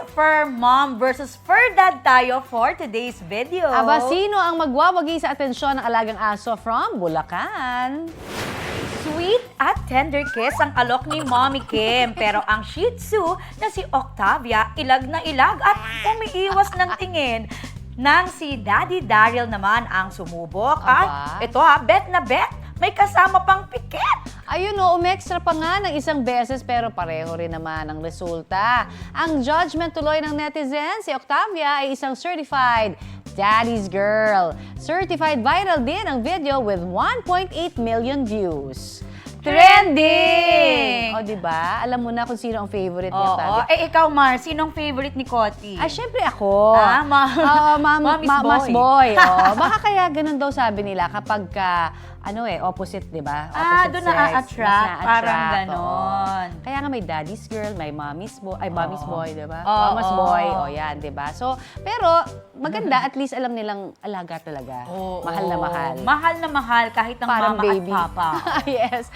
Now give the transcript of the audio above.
fur mom versus fur dad tayo for today's video. Aba, sino ang magwawagi sa atensyon ng alagang aso from Bulacan? Sweet at tender kiss ang alok ni Mommy Kim. Pero ang Shih Tzu na si Octavia, ilag na ilag at umiiwas ng tingin. Nang si Daddy Daryl naman ang sumubok. Aba. At ito bet na bet, may kasama pang pikit. Ayun o, umextra pa nga ng isang beses pero pareho rin naman ang resulta. Ang judgment tuloy ng netizens, si Octavia ay isang certified daddy's girl. Certified viral din ang video with 1.8 million views. Trending! O, diba? Alam mo na kung sino ang favorite ni Oo. Octavia. Ikaw, Mar, sinong favorite ni Coti? Ah, syempre ako. Mommy's Mas boy. boy. Oh. Baka kaya ganun daw sabi nila kapag opposite, di ba? Opposite Doon sex, na-attract. mas Parang na-attract, ganon. oo. Kaya nga may daddy's girl, may mommy's boy, mommy's boy, di ba? Oo. Mama's boy, yan, di ba? So, pero maganda, at least alam nilang alaga talaga. Oo. Mahal na mahal. Mahal na mahal kahit ng Parang mama baby. at papa. Yes.